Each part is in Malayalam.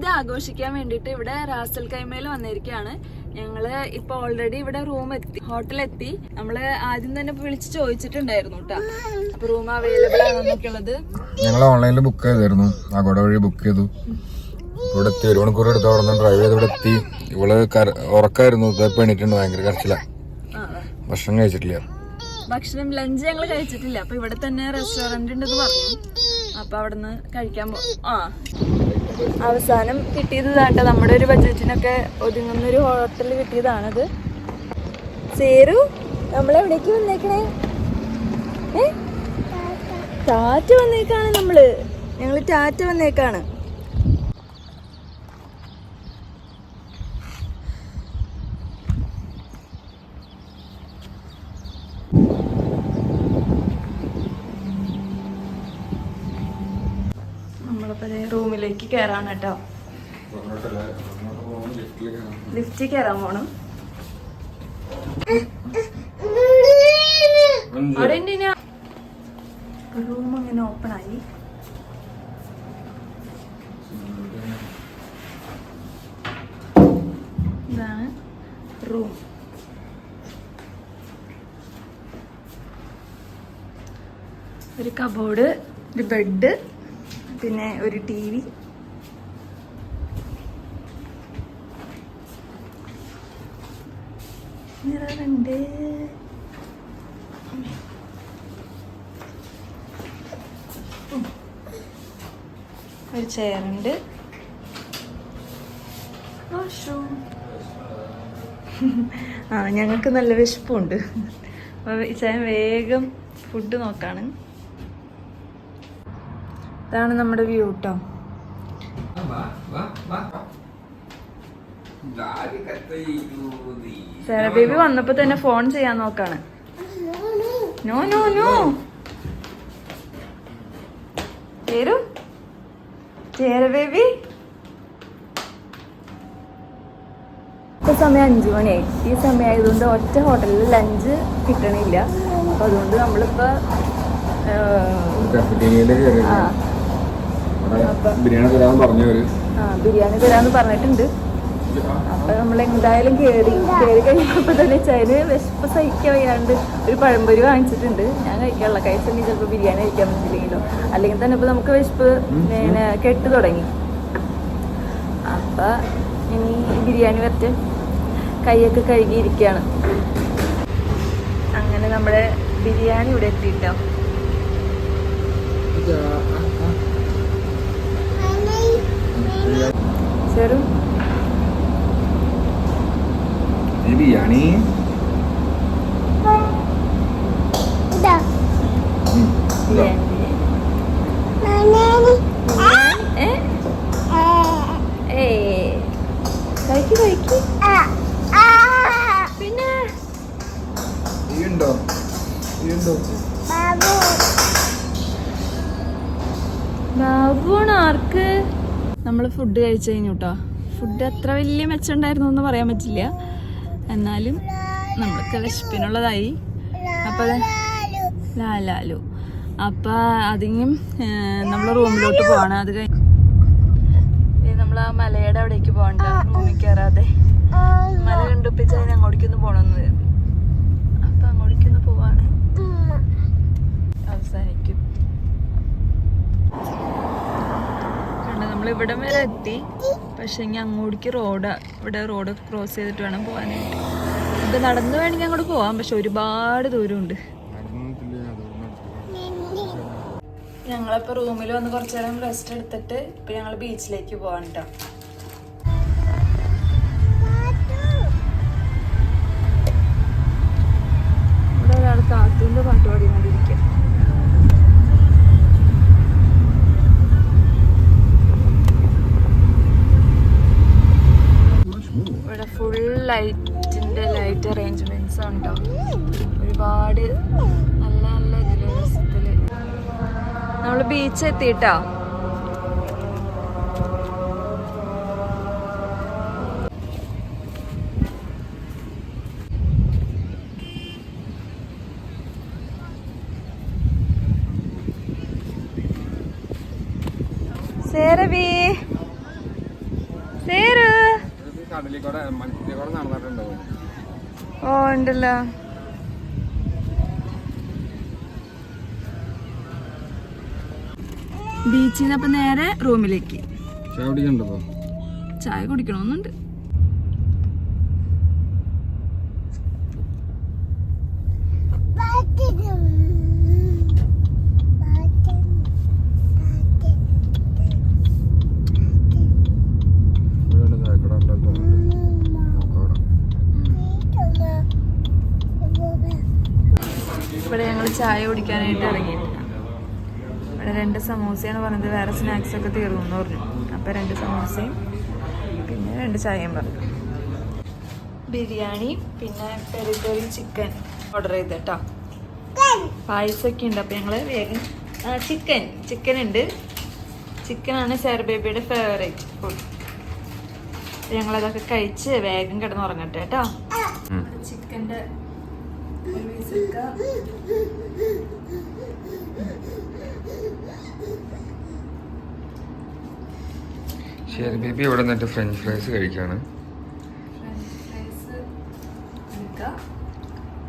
ഈദ് ആഘോഷിക്കാൻ വേണ്ടിട്ട് ഇവിടെ റാസൽ കൈമയിൽ വന്നിരിക്കുകയാണ്. ഞങ്ങള് ഇപ്പൊ ഓൾറെഡി ഇവിടെ ഹോട്ടലെത്തി. നമ്മള് ആദ്യം തന്നെ വിളിച്ച് ചോദിച്ചിട്ടുണ്ടായിരുന്നു കേട്ടോ, അപ്പൊ റൂം അവൈലബിൾ ആണെന്നൊക്കെ ഉള്ളത്. ഞങ്ങൾ ഓൺലൈനിൽ ബുക്ക് ചെയ്തായിരുന്നു, ആഗോഡ വഴി ബുക്ക് ചെയ്തു. ഇവിടെ എത്തി 1 മണിക്കൂർ എടുത്ത് അവിടെ നിന്ന് ഡ്രൈവ് ചെയ്ത് ഇവിടെ എത്തി. ഇവള് ഉറക്കായിരുന്നു, ഇപ്പൊ എണീറ്റുണ്ട്, ഭയങ്കര കരച്ചില്ല, ഭക്ഷണം കഴിച്ചിട്ടില്ല. ലഞ്ച് ഞങ്ങൾ കഴിച്ചിട്ടില്ല. അപ്പൊ ഇവിടെ തന്നെ റെസ്റ്റോറന്റ് ഉണ്ടെന്ന് പറഞ്ഞു, അപ്പൊ അവിടെ നിന്ന് കഴിക്കാൻ അവസാനം കിട്ടിയത് താട്ടെ നമ്മുടെ ഒരു ബഡ്ജറ്റിനൊക്കെ ഒതുങ്ങുന്ന ഒരു ഹോട്ടൽ കിട്ടിയതാണത്. സേരു നമ്മളെവിടേക്ക് വന്നേക്കണേ? ടാറ്റ വന്നേക്കാണ് ഞങ്ങള് ടാറ്റ വന്നേക്കാണ്. നമ്മളിപ്പോ റൂമിലേക്ക് കയറാണ് കേട്ടോ. ലിഫ്റ്റിൽ കയറാൻ പോണം. അവിടെ റൂം അങ്ങനെ ഓപ്പൺ ആയി. ഇതാണ് റൂം. ഒരു കബോർഡ്, ഒരു ബെഡ്, പിന്നെ ഒരു TV, മിററുണ്ട്, ഒരു ചെയറുണ്ട്, വാഷ്റൂം. ഞങ്ങൾക്ക് നല്ല വിശപ്പുണ്ട്. വേഗം ഫുഡ് നോക്കാണ്. ഇതാണ് നമ്മുടെ വ്യൂ കേട്ടോ. സാറ ബേബി വന്നപ്പോ തന്നെ ഫോൺ ചെയ്യാൻ നോക്കാണ്. നോ നോ നോ ചേര ബേബി. ഇപ്പൊ സമയം 5 മണിയായി. ഈ സമയമായതുകൊണ്ട് ഒറ്റ ഹോട്ടലിൽ ലഞ്ച് കിട്ടണില്ല. അപ്പൊ അതുകൊണ്ട് നമ്മളിപ്പോ ബിരിയാണി തരാന്ന് പറഞ്ഞിട്ടുണ്ട്. അപ്പൊ നമ്മൾ എന്തായാലും കേറി കഴിഞ്ഞപ്പോ തന്നെ ചൈന് വിശപ്പ് സഹിക്കാൻ വയ്യാണ്ട് ഒരു പഴംപൊരി വാങ്ങിച്ചിട്ടുണ്ട്. ഞാൻ കഴിക്കാനുള്ള കഴിച്ചിട്ടുണ്ടെങ്കിൽ ചിലപ്പോ ബിരിയാണി കഴിക്കാൻ പറ്റില്ലെങ്കിലോ, അല്ലെങ്കിൽ തന്നെ ഇപ്പൊ നമുക്ക് വിശപ്പ് കെട്ട് തുടങ്ങി. അപ്പൊ ഇനി ബിരിയാണി വരട്ടെ. കൈയൊക്കെ കഴുകിയിരിക്കുകയാണ്. അങ്ങനെ നമ്മുടെ ബിരിയാണി ഇവിടെ എത്തിയിട്ടോ. ചെറു ബിരിയാണി കഴിക്ക്. പിന്നെ ബാബുവാണ് ആർക്ക്. നമ്മൾ ഫുഡ് കഴിച്ചു കഴിഞ്ഞു കേട്ടോ. ഫുഡ് അത്ര വലിയ മെച്ചമുണ്ടായിരുന്നു എന്ന് പറയാൻ പറ്റില്ല, എന്നാലും നമ്മൾക്ക് വിശപ്പിനുള്ളതായി. അപ്പം ലാലു അപ്പം അതിനും നമ്മൾ റൂമിലോട്ട് പോവാണ്. അത് കഴിഞ്ഞ് നമ്മൾ ആ മലയുടെ അവിടേക്ക് പോകണ്ട, റൂമിൽ കയറാതെ മല കണ്ടുപ്പിച്ച് അതിന് അങ്ങോട്ടേക്കൊന്ന് പോകണമെന്ന്. അപ്പം അങ്ങോട്ടേക്കൊന്ന് പോവാണ്. അവസാനിക്കും. നമ്മളിവിടം വരെ എത്തി. പക്ഷെ ഇനി അങ്ങോട്ടേക്ക് ഇവിടെ റോഡ് ക്രോസ് ചെയ്തിട്ട് വേണം പോകാനായിട്ട്. ഇത് നടന്നു വേണമെങ്കിൽ അങ്ങോട്ട് പോവാം, പക്ഷെ ഒരുപാട് ദൂരമുണ്ട്. ഞങ്ങളിപ്പോൾ റൂമിൽ വന്ന് കുറച്ചു നേരം റെസ്റ്റ് എടുത്തിട്ട് ഇപ്പൊ ഞങ്ങൾ ബീച്ചിലേക്ക് പോവാൻ കേട്ടോ. ഇവിടെ ഒരാൾ കാത്തൂന്റെ പാട്ട് പാടിക്കൊണ്ടിരിക്കുക. ഇവിടെ ഫുൾ ലൈറ്റ് അറേഞ്ച്മെന്റ്സ് ഉണ്ടോ. ഒരുപാട് നല്ല നല്ല ഇതില് രസത്തില് നമ്മള് ബീച്ച് എത്തിട്ടോ. സേരവി സേരു കടലിക്കൂടെ മനുഷ്യക്കൂടെ നടന്നിട്ടുണ്ടോ? ഓ ഉണ്ടല്ലോ. ബീച്ചിൽ നിന്ന് അപ്പൊ നേരെ റൂമിലേക്ക്. ചായ കുടിക്കണ്ടോ? ചായ കുടിക്കണമെന്നുണ്ട്. ഇവിടെ ഞങ്ങൾ ചായ കുടിക്കാനായിട്ട് ഇറങ്ങിയിട്ടില്ല. ഇവിടെ 2 സമൂസയാണ് പറഞ്ഞത്, വേറെ സ്നാക്സ് ഒക്കെ തീർന്നു എന്ന് പറഞ്ഞു. അപ്പം 2 സമൂസയും പിന്നെ 2 ചായയും പറഞ്ഞു. ബിരിയാണി പിന്നെ പെരി പെരി ചിക്കൻ ഓർഡർ ചെയ്ത് കേട്ടോ. പായസമൊക്കെ ഉണ്ട്. അപ്പം ഞങ്ങൾ വേഗം ചിക്കൻ ഉണ്ട്. ചിക്കനാണ് സേർ ബേബിയുടെ ഫേവറേറ്റ് ഫുഡ്. ഞങ്ങളതൊക്കെ കഴിച്ച് വേഗം കിടന്നുറങ്ങട്ടെ കേട്ടോ. ചിക്കൻ്റെ ശരി ബേബി ഇവിടെ നിന്നിട്ട് ഫ്രഞ്ച് ഫ്രൈസ് കഴിക്കാണ്.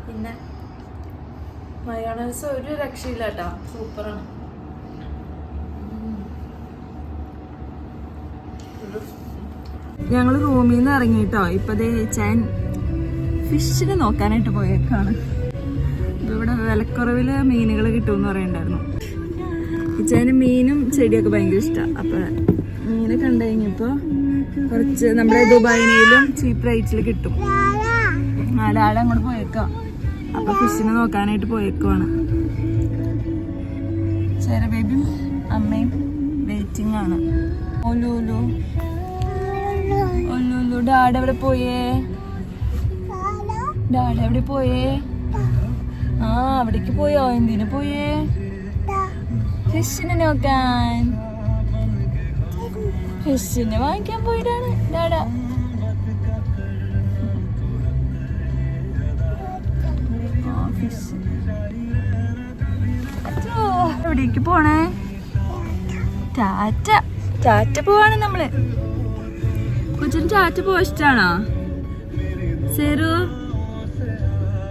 പിന്നെ മയോണൈസ് ഒരു രക്ഷയില്ല കേട്ടോ, സൂപ്പറാണ്. ഞങ്ങൾ റൂമിൽ നിന്ന് ഇറങ്ങിട്ടോ. ഇപ്പൊ ചാൻ ഫിഷിനെ നോക്കാനായിട്ട് പോയേക്കാണ്. ഇവിടെ വിലക്കുറവില് മീനുകൾ കിട്ടുമെന്ന് പറയണ്ടായിരുന്നു. ഇച്ചാന് മീനും ചെടിയൊക്കെ ഭയങ്കര ഇഷ്ടമാണ്. അപ്പൊ മീനെ കണ്ടു കഴിഞ്ഞപ്പോ കുറച്ച് നമ്മുടെ ദുബായിലും ചീപ്പ് റേറ്റിൽ കിട്ടും. നാലാളെ അങ്ങോട്ട് പോയേക്കാം. അപ്പൊ ഫിഷിനെ നോക്കാനായിട്ട് പോയേക്കുവാണ്. ചേര ബേബിയും അമ്മയും വെയിറ്റിംഗ് ആണ്. ഒല്ലു ഡാഡ് എവിടെ പോയേ? ഡാഡ് എവിടെ പോയേ? ആ അവിടേക്ക് പോയോ? എന്തിനു പോയേ? ഫിഷിനെ നോക്കാൻ. ഫിഷിനെ വാങ്ങിക്കാൻ പോയിട്ടാണ് ഡാഡ. എവിടേക്ക് പോണേ? ടാറ്റ പോവാണ് നമ്മള്. കൊച്ചിന് ടാറ്റ പോവാ ഇഷ്ടാണോ?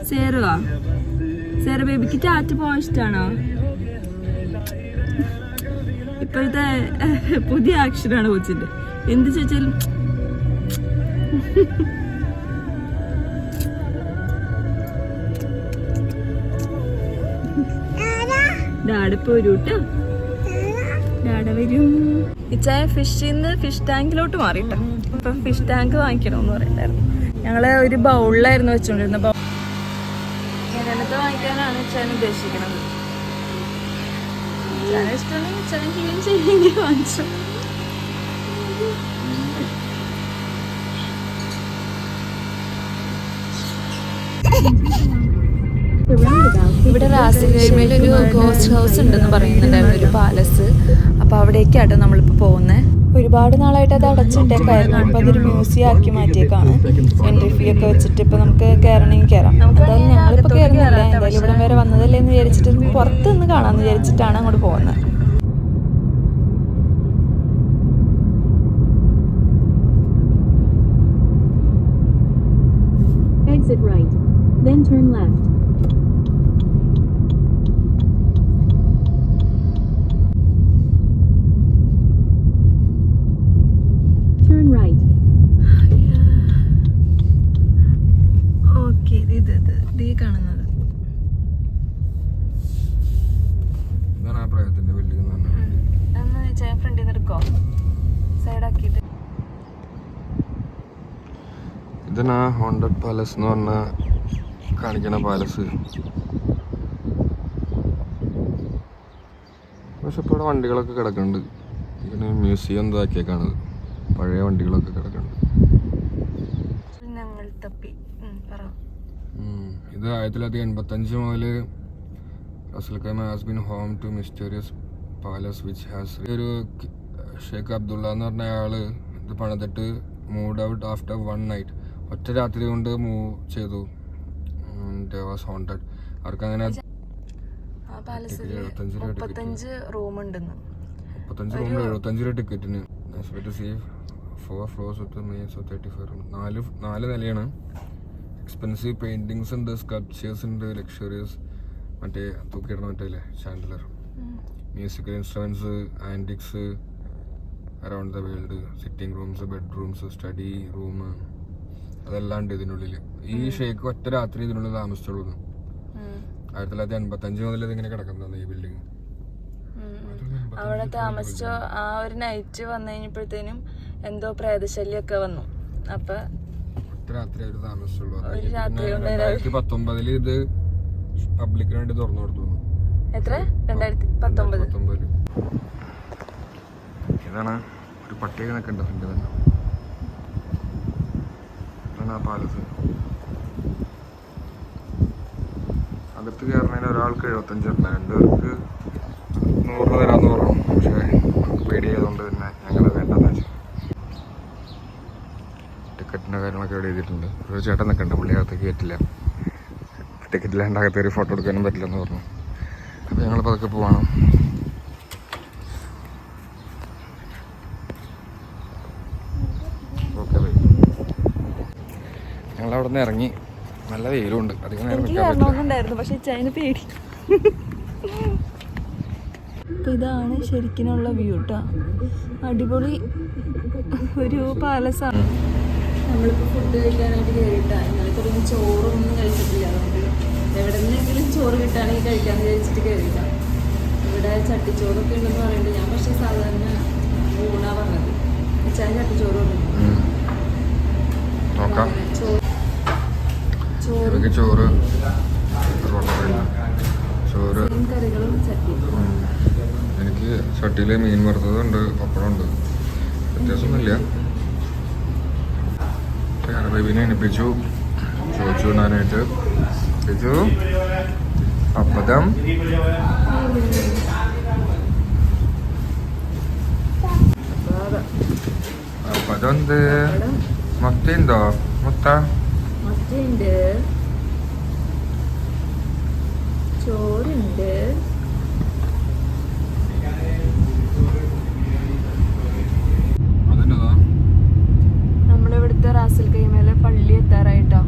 സേറുവാ ബേബിക്ക് ടാറ്റ പോവാൻ ഇഷ്ടാണോ? ഇപ്പോഴത്തെ പുതിയ അക്ഷരാണ് കൊച്ചിന്റെ. എന്ത് ചോദിച്ചാലും ഡാഡ പോരും കേട്ടോ. ഡാഡ വരും. ഇച്ചായ ഫിഷിന്ന് ഫിഷ് ടാങ്കിലോട്ട് മാറിട്ടോ. ഇപ്പൊ ഫിഷ് ടാങ്ക് വാങ്ങിക്കണമെന്ന് പറയണ്ടായിരുന്നു. ഞങ്ങള് ഒരു ബൗളിലായിരുന്നു വെച്ചോണ്ടിരുന്നത്. ഇങ്ങനത്തെ വാങ്ങിക്കാനാണ് ഇച്ചാൻ ഉദ്ദേശിക്കുന്നത്. ഇച്ചാൻ ഇഷ്ടമാണെങ്കിൽ ഇച്ചാൻ ക്ലീൻ ചെയ്യെങ്കിൽ വാങ്ങിച്ചു. ഇവിടെ റാസിൽ ഒരു ഗോസ്റ്റ് ഹൗസ് ഉണ്ടെന്ന് പറയുന്നുണ്ടായിരുന്നു, ഒരു പാലസ്. അപ്പോൾ അവിടേക്കാട്ടോ നമ്മളിപ്പോൾ പോകുന്നത്. ഒരുപാട് നാളായിട്ട് അത് അടച്ചിട്ടേക്കായിരുന്നു. അപ്പോൾ അതൊരു മ്യൂസിയം ആക്കി മാറ്റിയേക്കാണ്. എൻട്രി ഫീ ഒക്കെ വെച്ചിട്ട് ഇപ്പോൾ നമുക്ക് കയറണമെങ്കിൽ കയറാം. എന്തായാലും ഞങ്ങളിപ്പോൾ കയറുന്നില്ല. എന്തായാലും ഇവിടെ വരെ വന്നതല്ലേ എന്ന് വിചാരിച്ചിട്ട് പുറത്ത് നിന്ന് കാണാമെന്ന് വിചാരിച്ചിട്ടാണ് അങ്ങോട്ട് പോകുന്നത്. Exit right, then turn left. Turn right. Okay, ഇത് കാണുന്നത് ഫ്രണ്ടിൽ നിന്ന് എടുക്കോ? സൈഡാക്കിയിട്ട് ഇതാണ് ഹോണ്ടഡ് പാലസ് എന്ന് പറഞ്ഞ കാണിക്കണ പാലസ്. പക്ഷെ ഇപ്പോൾ ഇവിടെ വണ്ടികളൊക്കെ കിടക്കുന്നുണ്ട്. ഇതിന് മ്യൂസിയം എന്തോ ആക്കിയേക്കാണത്. പഴയ വണ്ടികളൊക്കെ കിടക്കുന്നുണ്ട്. ഞങ്ങൾ തപ്പി ഇത് 1985 മുതൽ Ras al Khaimah has been home to mysterious palace which has. ഒരു ഷേഖ് അബ്ദുള്ള എന്ന് പറഞ്ഞ ആള് ഇത് പണിതിട്ട് മൂഡ് ഔട്ട് ആഫ്റ്റർ 1 night. ഒറ്റ രാത്രി കൊണ്ട് മൂവ് ചെയ്തു. Was haunted. അവർക്ക് അങ്ങനെ 35 റൂം ഉണ്ടെന്ന്. 35 റൂമിൽ 75 രൂപ ടിക്കറ്റിന്. 4 floors with a maze of 34 rooms. 4 നിലയാണ്. എക്സ്പെൻസീവ് പെയിന്റിങ്സ് ഉണ്ട്, സ്കൾപ്ചേഴ്സ് ഉണ്ട്, ലക്ഷറിയസ് മറ്റേ തൂക്കിയിടുന്ന മറ്റേ chandelier, musical instruments, antiques around the world, sitting rooms, bedrooms, study room, അതെല്ലാം ഉണ്ട് ഇതിനുള്ളിൽ. ഈ ഷേക്ക് ഒറ്റ രാത്രി ഇതിനുള്ളിൽ താമസിച്ചുള്ളൂ. 1985 മുതൽ ഇതിങ്ങനെ കിടക്കുന്നത് ഈ ബിൽഡിംഗ്. അവിടെ താമസിച്ച ആ ഒരു നൈറ്റ് വന്നു കഴിഞ്ഞപ്പോഴത്തേനും എന്തോ പ്രേതശല്യൊക്കെ വന്നു. അപ്പൊ രാത്രി അവർ താമസിച്ചുള്ളൂ. 2019 ഇത് പബ്ലിക്കിന് വേണ്ടി തുറന്നു കൊടുത്തു. എത്ര? 2019. ഇതാണ് ഒരു പട്ടിക നിൽക്കണ്ട ഫ്രണ്ട് തന്നെ. ഇതാണ് ആ പാലസ്. അകത്ത് കയറുന്നതിന് ഒരാൾക്ക് 75 രൂപ, 2 പേർക്ക് 100 രൂപ തരാമെന്ന് പറഞ്ഞു. പക്ഷേ നമുക്ക് പേടിയായതുകൊണ്ട് തന്നെ ഞങ്ങൾ വേണ്ടെന്ന് വെച്ചു. ടിക്കറ്റിൻ്റെ കാര്യങ്ങളൊക്കെ ഇവിടെ എഴുതിയിട്ടുണ്ട്. ഒരു ചേട്ടൻ നിൽക്കണ്ട, പുള്ളി അകത്തേക്ക് കയറ്റില്ല. ടിക്കറ്റില്ലാണ്ട് അകത്ത് ഒരു ഫോട്ടോ എടുക്കാനും പറ്റില്ലെന്ന് പറഞ്ഞു. അപ്പോൾ ഞങ്ങൾ പതുക്കെ പോവാണ്. Okay bye. ഞങ്ങളവിടെ നിന്ന് ഇറങ്ങി. നല്ല വെയിലുണ്ട്, അധികം നേരം നിൽക്കാൻ പറ്റില്ല. പക്ഷെ ചൈന പേടി. ഇതാണ് ശരിക്കുള്ള വ്യൂ കേട്ടോ. അടിപൊളി ഒരു പാലസാണ്. നമ്മളിപ്പോൾ ഫുഡ് കഴിക്കാനായിട്ട് കയറിയിട്ടാണ്. ഇന്നലത്തെ ചോറൊന്നും കഴിച്ചിട്ടില്ല. നമുക്ക് എവിടെ നിന്നെങ്കിലും ചോറ് കിട്ടുകയാണെങ്കിൽ കഴിക്കാമെന്ന് വിചാരിച്ചിട്ട് കയറിയിട്ടാണ്. ഇവിടെ ചട്ടിച്ചോറൊക്കെ ഉണ്ടെന്ന് പറയുന്നുണ്ട്. ഞാൻ പക്ഷേ സാധാരണ ഊണാ പറഞ്ഞത്. ചായ ചട്ടിച്ചോറ് ചോറ് കറികളും ചട്ടി. എനിക്ക് ചട്ടിയിൽ മീൻ വറുത്തതുണ്ട്, പപ്പടമുണ്ട്, വ്യത്യാസമൊന്നുമില്ല. ഞാൻ ബേബിനെ എണിപ്പിച്ചു, ചോദിച്ചു ഞാനായിട്ട്. ചോദിച്ചു പപ്പടം പപ്പടമുണ്ട്. മുട്ടയുണ്ടോ? മുട്ടയുണ്ട്, ചോറുണ്ട്, നമ്മളിവിടുത്തെ റാസൽ കൈമേലെ പള്ളി എത്താറായിട്ടോ.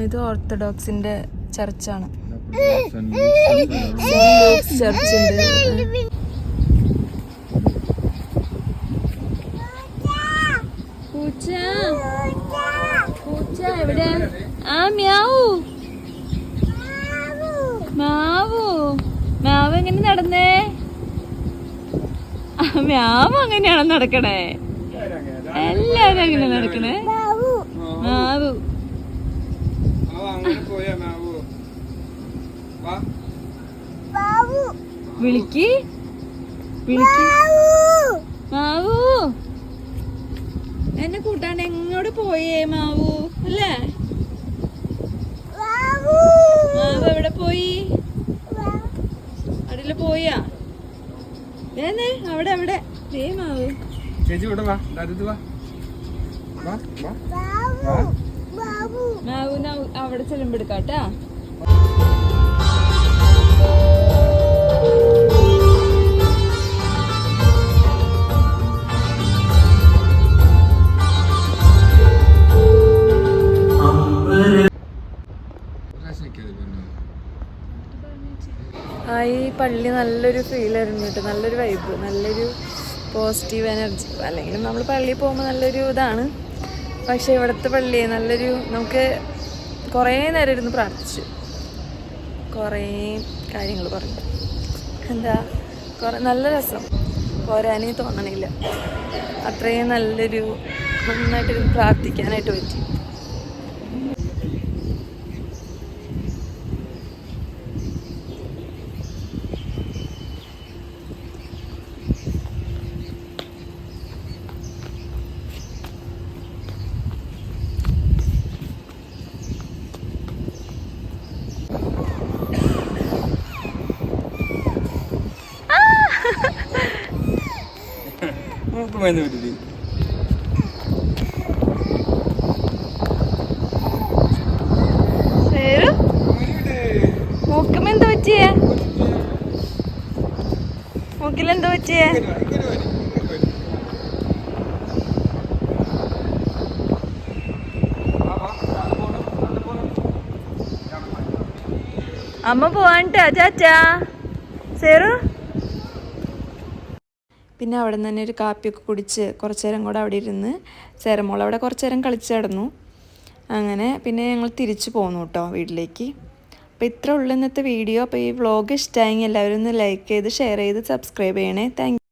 ഇത് ഓർത്തഡോക്സിന്റെ ചർച്ചാണ്. ചർച്ച് ഉണ്ട്. പൂച്ച പൂച്ച എവിടെ? ആ മ്യാവു മാവു മാവ് എങ്ങനെ നടന്നേ? മ്യാവ് അങ്ങനെയാണോ നടക്കണേ? എല്ലാരും അങ്ങനെ നടക്കണേ. മാവു വിളിക്ക് വിളിക്ക്. മാവു എന്നെ കൂട്ടാണ്ട് എങ്ങോട്ട് പോയേ മാവു? അല്ലേ മാവു എവിടെ പോയി? അടിയില് പോയാ? അവിടെ അവിടെ ദേ മാവു. ചേച്ചി ഇവിടെ വാ, വാ മാവുന അവിടെ ചെല്ലുമ്പെടുക്കാട്ടാ. ഈ പള്ളി നല്ലൊരു ഫീലായിരുന്നു കേട്ടോ. നല്ലൊരു വൈബ്, നല്ലൊരു പോസിറ്റീവ് എനർജി. അല്ലെങ്കിൽ നമ്മൾ പള്ളിയിൽ പോകുമ്പോൾ നല്ലൊരു ഇതാണ്. പക്ഷേ ഇവിടുത്തെ പള്ളി നല്ലൊരു, നമുക്ക് കുറേ നേരം ഇരുന്ന് പ്രാർത്ഥിച്ചു, കുറേ കാര്യങ്ങൾ പറഞ്ഞു. എന്താ നല്ല രസം, പോരാനേ തോന്നണില്ല. അത്രയും നല്ലൊരു, നന്നായിട്ടിരുന്ന് പ്രാർത്ഥിക്കാനായിട്ട് പറ്റി. മൂക്കമെന്താ പറ്റിയേ? മൂക്കിലെന്തോ പറ്റിയേ? അമ്മ പോവാൻട്ടാ ചാച്ചാ സേറു. പിന്നെ അവിടെ നിന്ന് തന്നെ ഒരു കാപ്പിയൊക്കെ കുടിച്ച് കുറച്ച് നേരം കൂടെ അവിടെ ഇരുന്ന് സേറമോൾ അവിടെ കുറച്ച് നേരം കളിച്ച് കിടന്നു. അങ്ങനെ പിന്നെ ഞങ്ങൾ തിരിച്ചു പോന്നു കേട്ടോ വീട്ടിലേക്ക്. അപ്പോൾ ഇത്ര ഉള്ളൂ ഇന്നത്തെ വീഡിയോ. അപ്പോൾ ഈ വ്ളോഗ് ഇഷ്ടമായെങ്കിൽ എല്ലാവരും ഒന്ന് ലൈക്ക് ചെയ്ത് ഷെയർ ചെയ്ത് സബ്സ്ക്രൈബ് ചെയ്യണേ. താങ്ക്